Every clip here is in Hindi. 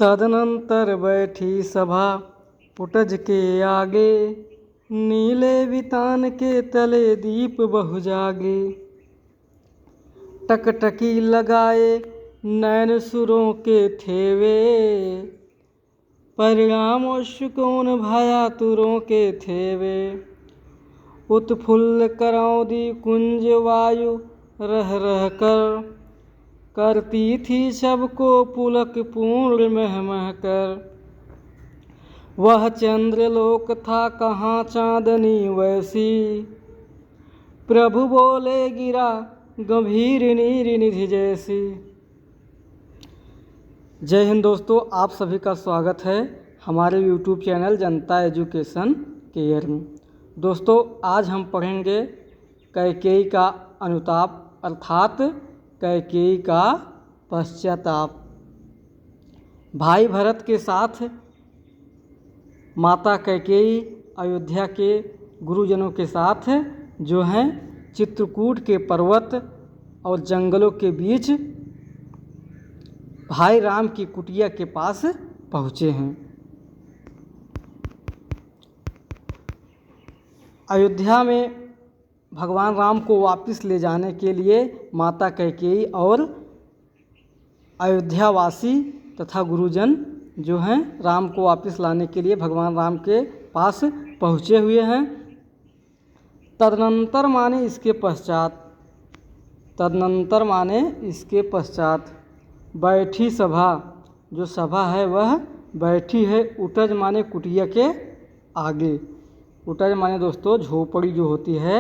तदनंतर बैठी सभा पुटज के आगे, नीले वितान के तले दीप बहु जागे। टकटकी लगाए नैन सुरों के थेवे, परिणाम शुकोन भया तुरों के थेवे। उत्फुल्ल करौदी कुंज वायु रह रह कर, करती थी सबको पुलक पूर्ण मह मह कर। वह चंद्रलोक था कहाँ चांदनी वैसी, प्रभु बोले गिरा गंभीर नीर निधि जैसी। जय हिंद दोस्तों, आप सभी का स्वागत है हमारे यूट्यूब चैनल जनता एजुकेशन केयर में। दोस्तों, आज हम पढ़ेंगे कैकेयी का अनुताप अर्थात कैकेयी का पश्चाताप। भाई भरत के साथ माता कैकेयी अयोध्या के गुरुजनों के साथ जो हैं चित्रकूट के पर्वत और जंगलों के बीच भाई राम की कुटिया के पास पहुँचे हैं। अयोध्या में भगवान राम को वापस ले जाने के लिए माता कैकेयी और अयोध्यावासी तथा गुरुजन जो हैं राम को वापस लाने के लिए भगवान राम के पास पहुँचे हुए हैं। तदनंतर माने इसके पश्चात, तदनंतर माने इसके पश्चात। बैठी सभा, जो सभा है वह बैठी है। उटज माने कुटिया के आगे। उटज माने दोस्तों झोपड़ी जो होती है,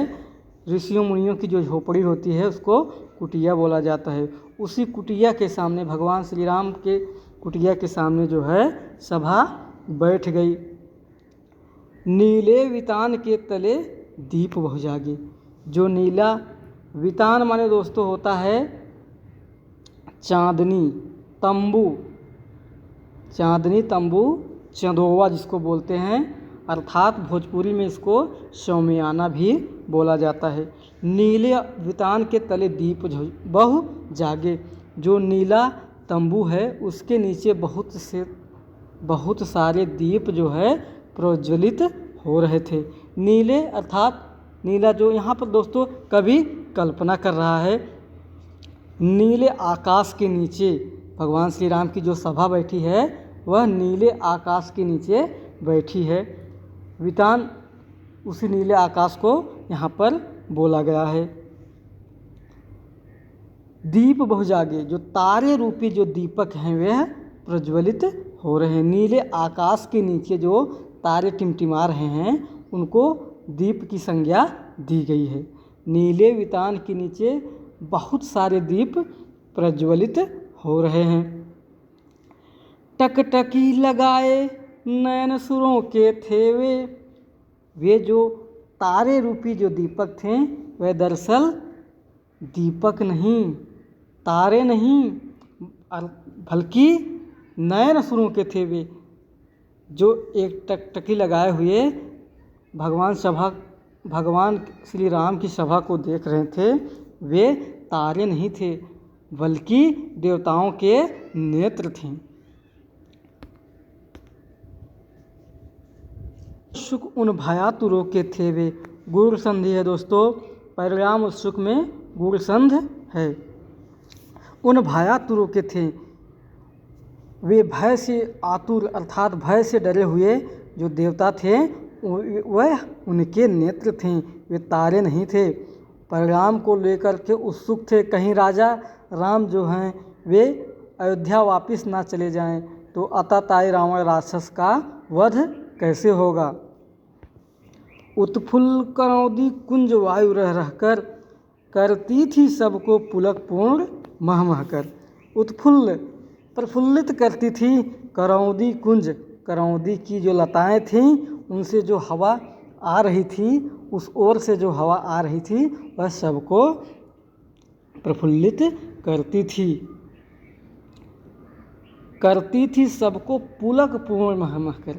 ऋषियों मुनियों की जो झोपड़ी होती है उसको कुटिया बोला जाता है। उसी कुटिया के सामने भगवान श्री राम के कुटिया के सामने जो है सभा बैठ गई। नीले वितान के तले दीप बहु जागे। जो नीला वितान माने दोस्तों होता है चांदनी तंबू, चांदनी तंबू चंदोवा जिसको बोलते हैं, अर्थात भोजपुरी में इसको शौमियाना भी बोला जाता है। नीले वितान के तले दीप बहु जागे। जो नीला तंबू है उसके नीचे बहुत सारे दीप जो है प्रज्वलित हो रहे थे। नीले अर्थात नीला जो यहाँ पर दोस्तों कवि कल्पना कर रहा है, नीले आकाश के नीचे भगवान श्री राम की जो सभा बैठी है वह नीले आकाश के नीचे बैठी है। वितान उसी नीले आकाश को यहाँ पर बोला गया है। दीप बहु जागे, जो तारे रूपी जो दीपक हैं वे प्रज्वलित हो रहे हैं। नीले आकाश के नीचे जो तारे टिमटिमा रहे हैं उनको दीप की संज्ञा दी गई है। नीले वितान के नीचे बहुत सारे दीप प्रज्वलित हो रहे हैं। टकटकी लगाए नयन सुरों के थेवे। वे जो तारे रूपी जो दीपक थे वह दरअसल दीपक नहीं, तारे नहीं, बल्कि नयन सुरों के थे। वे जो एक टकटकी लगाए हुए भगवान श्री राम की सभा को देख रहे थे, वे तारे नहीं थे बल्कि देवताओं के नेत्र थे। सुख उन भया तुरों के थे वे। गुरु संधि है दोस्तों, परिणाम उस सुख में गुरु संध है। उन भया तुरों के थे, वे भय से आतुर अर्थात भय से डरे हुए जो देवता थे वह उनके नेत्र थे, वे तारे नहीं थे। परिणाम को लेकर के उत्सुक थे, कहीं राजा राम जो हैं वे अयोध्या वापस ना चले जाएं तो अताताई रावण राक्षस का वध कैसे होगा। उत्फुल्ल करौदी कुंज वायु रह रह कर, करती थी सबको पुलक पूर्ण मह मह कर। उत्फुल्ल प्रफुल्लित करती थी करौदी कुंज, करौदी की जो लताएं थीं उनसे जो हवा आ रही थी, उस ओर से जो हवा आ रही थी वह सबको प्रफुल्लित करती थी सबको पुलक पूर्ण मह मह कर।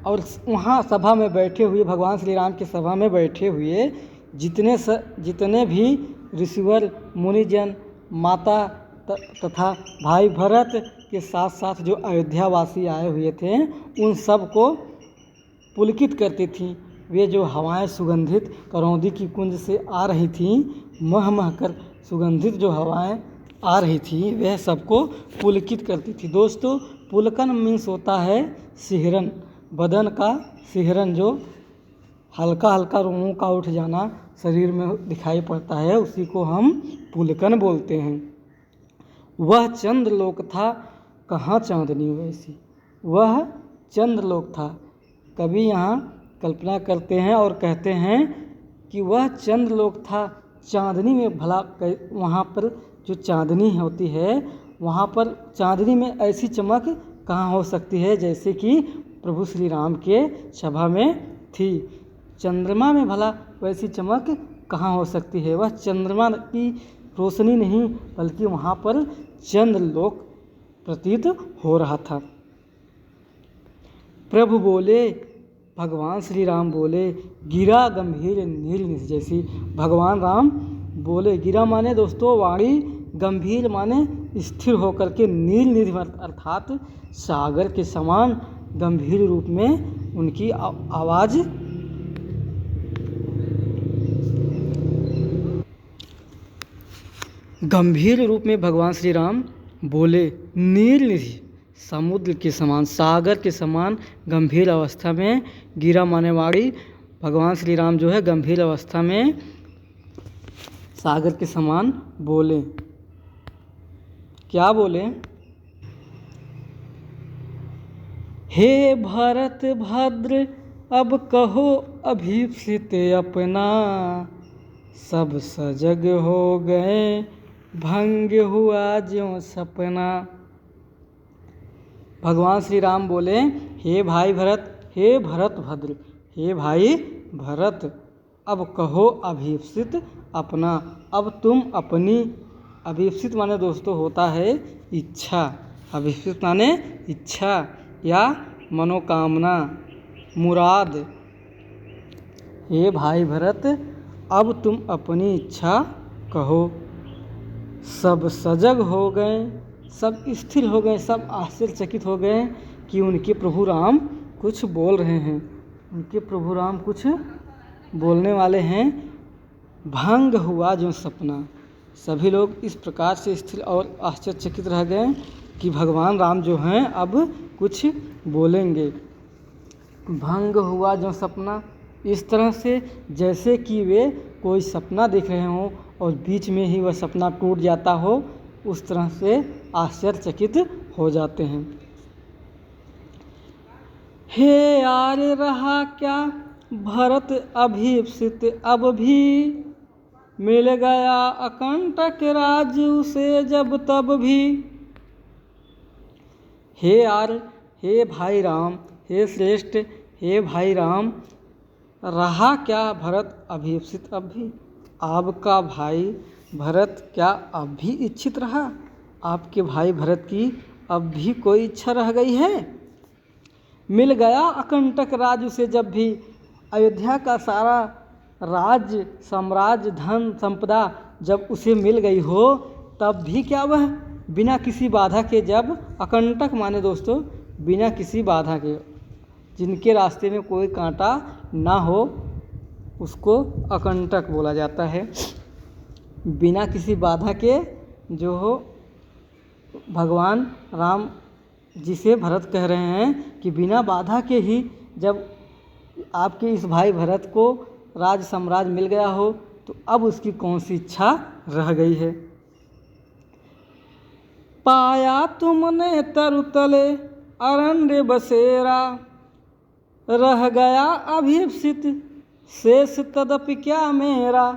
और वहाँ सभा में बैठे हुए भगवान श्री राम की सभा में बैठे हुए जितने भी ऋषिवर मुनिजन माता तथा भाई भरत के साथ साथ जो अयोध्यावासी आए हुए थे उन सब को पुलकित करती थीं। वे जो हवाएं सुगंधित करौंदी की कुंज से आ रही थीं, मह मह कर सुगंधित जो हवाएं आ रही थी वह सबको पुलकित करती थी। दोस्तों, पुलकन मीन्स होता है सिहरन, बदन का सिहरन, जो हल्का हल्का रोमों का उठ जाना शरीर में दिखाई पड़ता है, उसी को हम पुलकन बोलते हैं। वह चंद्रलोक था, कहाँ चांदनी वैसी। वह चंद्रलोक था। कवि यहाँ कल्पना करते हैं और कहते हैं कि वह चंद्रलोक था, चांदनी में भला वहाँ पर जो चांदनी होती है वहाँ पर चांदनी में ऐसी चमक कहाँ हो सकती है जैसे कि प्रभु श्री राम के सभा में थी। चंद्रमा में भला वैसी चमक कहाँ हो सकती है। वह चंद्रमा की रोशनी नहीं बल्कि वहाँ पर चंद्रलोक प्रतीत हो रहा था। प्रभु बोले, भगवान श्री राम बोले, गिरा गंभीर नील निश जैसी। भगवान राम बोले, गिरा माने दोस्तों वाणी, गंभीर माने स्थिर होकर के, नील निधि अर्थात सागर के समान गंभीर रूप में उनकी आवाज़ गंभीर रूप में भगवान श्री राम बोले। नील निधि समुद्र के समान, सागर के समान गंभीर अवस्था में, गिरा माने वाणी, भगवान श्री राम जो है गंभीर अवस्था में सागर के समान बोले। क्या बोले? हे भरत भद्र अब कहो अभीप्सित अपना, सब सजग हो गए भंग हुआ ज्यों सपना। भगवान श्री राम बोले, हे भाई भरत, हे भरत भद्र, हे भाई भरत, अब कहो अभीप्सित अपना, अब तुम अपनी, अभीप्सित माने दोस्तों होता है इच्छा, अभीप्सित माने इच्छा या मनोकामना, मुराद। हे भाई भरत, अब तुम अपनी इच्छा कहो। सब सजग हो गए, सब स्थिर हो गए, सब आश्चर्यचकित हो गए कि उनके प्रभु राम कुछ बोल रहे हैं। उनके प्रभु राम कुछ बोलने वाले हैं। भंग हुआ जो सपना, सभी लोग इस प्रकार से स्थिर और आश्चर्यचकित रह गए कि भगवान राम जो हैं अब कुछ बोलेंगे। भंग हुआ जो सपना, इस तरह से जैसे कि वे कोई सपना देख रहे हों और बीच में ही वह सपना टूट जाता हो, उस तरह से आश्चर्यचकित हो जाते हैं। हे आर्य रहा क्या भरत अभीप्सित, अब भी मिल गया अकंटक राज उसे जब तब भी। हे आर्य, हे भाई राम, हे श्रेष्ठ, हे भाई राम, रहा क्या भरत अभीप्सित, अब भी आपका भाई भरत क्या अब भी इच्छित रहा? आपके भाई भरत की अब भी कोई इच्छा रह गई है? मिल गया अकंटक राज उसे जब भी, अयोध्या का सारा राज्य, साम्राज्य, धन संपदा जब उसे मिल गई हो, तब भी क्या वह बिना किसी बाधा के, जब अकंटक माने दोस्तों बिना किसी बाधा के, जिनके रास्ते में कोई कांटा ना हो उसको अकंटक बोला जाता है। बिना किसी बाधा के जो हो, भगवान राम जिसे भरत कह रहे हैं कि बिना बाधा के ही जब आपके इस भाई भरत को राज साम्राज्य मिल गया हो, तो अब उसकी कौन सी इच्छा रह गई है। पाया तुमने तरुतले अरण्य बसेरा, रह गया अभीप्सित शेष तदपि क्या मेरा।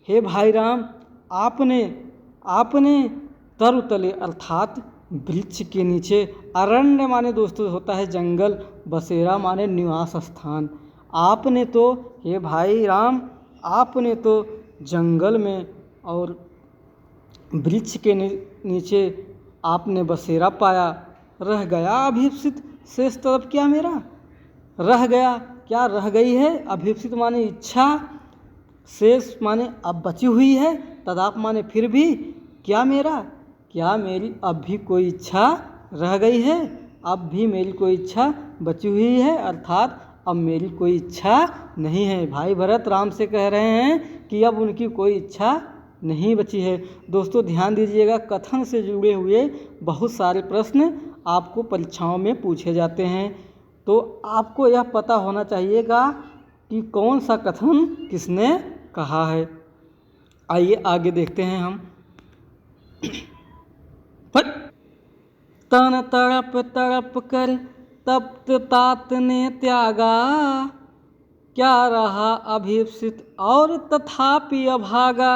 हे भाई राम, आपने तरुतले अर्थात वृक्ष के नीचे, अरण्य माने दोस्तों होता है जंगल, बसेरा माने निवास स्थान। आपने तो हे भाई राम, आपने तो जंगल में और वृक्ष के नीचे आपने बसेरा पाया। रह गया अभीप्सित शेष तदप क्या मेरा, रह गया क्या रह गई है। अभीप्सित माने इच्छा, शेष माने अब बची हुई है, तदाप माने फिर भी, क्या मेरा क्या मेरी अब भी कोई इच्छा रह गई है? अब भी मेरी कोई इच्छा बची हुई है, अर्थात अब मेरी कोई इच्छा नहीं है। भाई भरत राम से कह रहे हैं कि अब उनकी कोई इच्छा नहीं बची है। दोस्तों ध्यान दीजिएगा, कथन से जुड़े हुए बहुत सारे प्रश्न आपको परीक्षाओं में पूछे जाते हैं, तो आपको यह पता होना चाहिएगा कि कौन सा कथन किसने कहा है। आइए आगे देखते हैं हम। तन तड़प तड़प कर तप्त तात ने त्यागा, क्या रहा अभीप्सित और तथापि अभागा।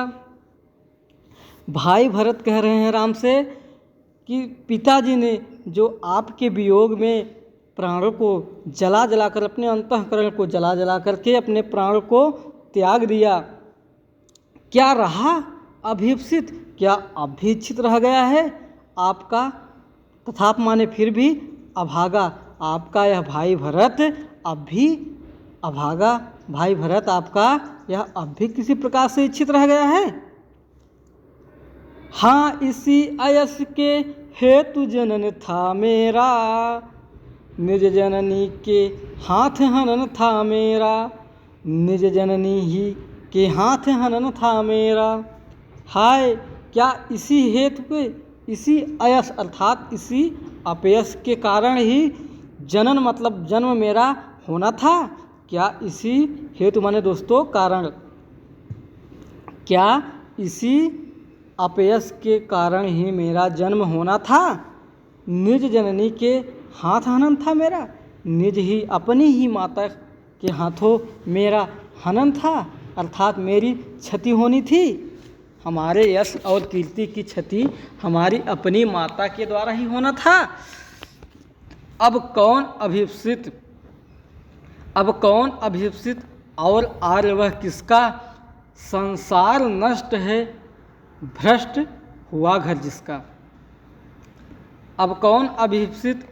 भाई भरत कह रहे हैं राम से कि पिताजी ने जो आपके वियोग में प्राणों को जला जला कर, अपने अंतःकरण को जला जला करके अपने प्राणों को त्याग दिया, क्या रहा अभीप्सित, क्या अब भी इच्छित रह गया है आपका, तथाप माने फिर भी, अभागा आपका यह भाई भरत अब भी अभागा, भाई भरत आपका यह अब भी किसी प्रकार से इच्छित रह गया है। हाँ इसी अयस के हेतु जनन था मेरा, निज जननी के हाथ हनन था मेरा, निज जननी ही के हाथ हनन था मेरा। हाय क्या इसी हेतु के, इसी अयस अर्थात इसी अपयस के कारण ही जनन मतलब जन्म मेरा होना था। क्या इसी हेतु माने दोस्तों कारण, क्या इसी अपयस के कारण ही मेरा जन्म होना था। निज जननी के हाथ हनन था मेरा, निज ही अपनी ही माता के हाथों मेरा हनन था, अर्थात मेरी क्षति होनी थी। हमारे यश और कीर्ति की क्षति हमारी अपनी माता के द्वारा ही होना था। अब कौन अभिप्सित, अब कौन अभिप्सित और आर्य वह किसका, संसार नष्ट है भ्रष्ट हुआ घर जिसका। अब कौन अभिप्सित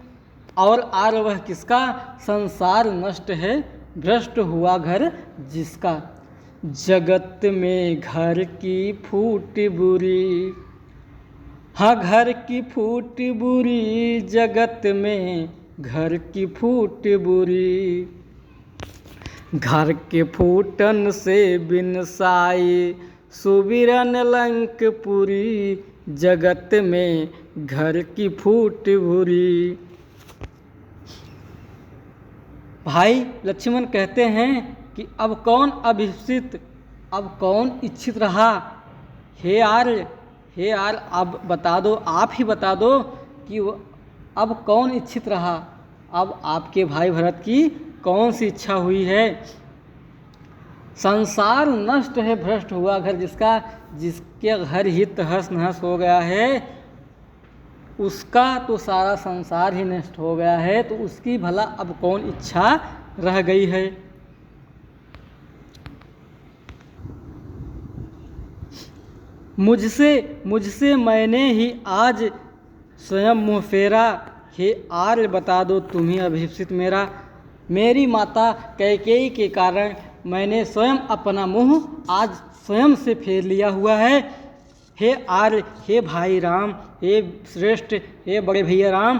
और आर्य वह किसका, संसार नष्ट है भ्रष्ट हुआ घर जिसका। जगत में घर की फूट बुरी, हाँ घर की फूट बुरी, जगत में घर की फूट बुरी। घर के फूटन से बिनसाई सुबिरन लंकपुरी, जगत में घर की फूट बुरी। भाई लक्ष्मण कहते हैं कि अब कौन अभिप्सित, अब कौन इच्छित रहा। हे आर्य, हे आर्य अब बता दो, आप ही बता दो कि अब कौन इच्छित रहा, अब आपके भाई भरत की कौन सी इच्छा हुई है। संसार नष्ट है भ्रष्ट हुआ घर जिसका, जिसके घर ही तहस नहस हो गया है, उसका तो सारा संसार ही नष्ट हो गया है, तो उसकी भला अब कौन इच्छा रह गई है। मुझसे मुझसे मैंने ही आज स्वयं मुँह फेरा, हे आर्य बता दो तुम ही अभिप्सित मेरा। मेरी माता कैकेयी के कारण मैंने स्वयं अपना मुँह आज स्वयं से फेर लिया हुआ है। हे आर्य, हे भाई राम, हे श्रेष्ठ, हे बड़े भैया राम,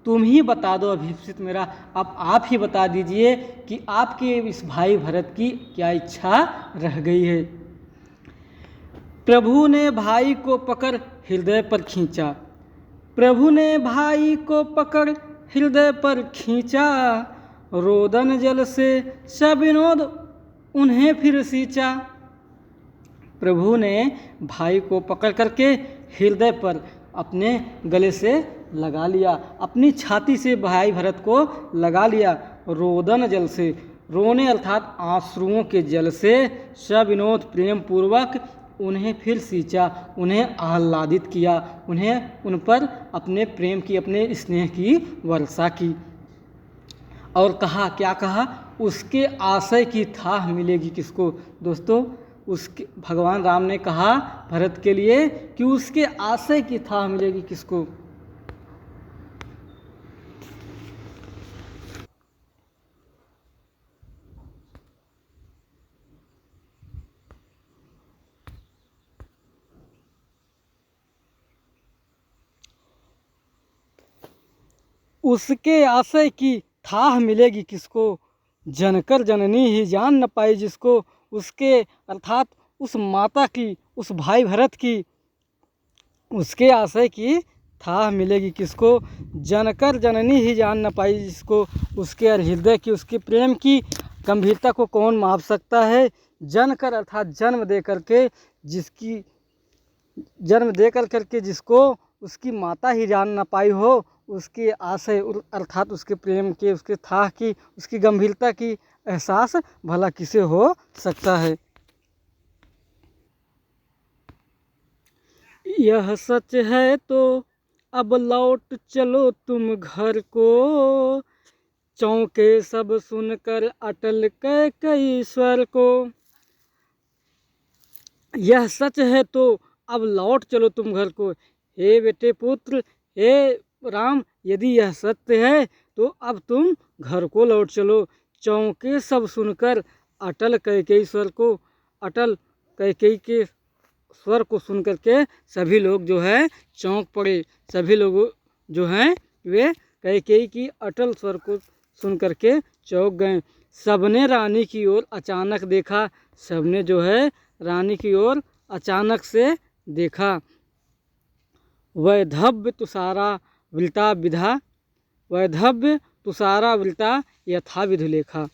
तुम ही बता दो अभिप्सित मेरा। अब आप ही बता दीजिए कि आपके इस भाई भरत की क्या इच्छा रह गई है। प्रभु ने भाई को पकड़ हृदय पर खींचा, प्रभु ने भाई को पकड़ हृदय पर खींचा, रोदन जल से सविनोद उन्हें फिर सींचा। प्रभु ने भाई को पकड़ करके हृदय पर अपने गले से लगा लिया, अपनी छाती से भाई भरत को लगा लिया। रोदन जल से, रोने अर्थात आंसुओं के जल से, सविनोद प्रेम पूर्वक उन्हें फिर सींचा, उन्हें आह्लादित किया, उन्हें उन पर अपने प्रेम की, अपने स्नेह की वर्षा की। और कहा, क्या कहा, उसके आशय की थाह मिलेगी किसको। दोस्तों उसके भगवान राम ने कहा भरत के लिए कि उसके आशय की थाह मिलेगी किसको। उसके आशय की थाह मिलेगी किसको, जनकर जननी ही जान न पाई जिसको। उसके अर्थात उस माता की, उस भाई भरत की, उसके आशय की थाह मिलेगी किसको, जनकर जननी ही जान न पाई जिसको। उसके हृदय की, उसके प्रेम की गंभीरता को कौन माप सकता है। जनकर अर्थात जन्म दे करके, जिसकी जन्म दे करके जिसको उसकी माता ही जान न पाई हो, उसके आशय अर्थात उसके प्रेम के, उसके थाह की, उसकी गंभीरता की एहसास भला किसे हो सकता है। यह सच है तो अब लौट चलो तुम घर को, चौंके सब सुनकर अटल कई स्वर को। यह सच है तो अब लौट चलो तुम घर को। हे बेटे पुत्र, हे राम, यदि यह सत्य है तो अब तुम घर को लौट चलो। चौंके सब सुनकर अटल कैकेयी स्वर को, अटल कैकेयी के स्वर को सुनकर के सभी लोग जो है चौंक पड़े। सभी लोग जो हैं वे कैकेयी की अटल स्वर को सुनकर के चौंक गए। सबने रानी की ओर अचानक देखा, सबने जो है रानी की ओर अचानक से देखा। वैधव्य तुषारा विलता विधा, वैधव्य तुषारा विलता यथा विधुलेखा।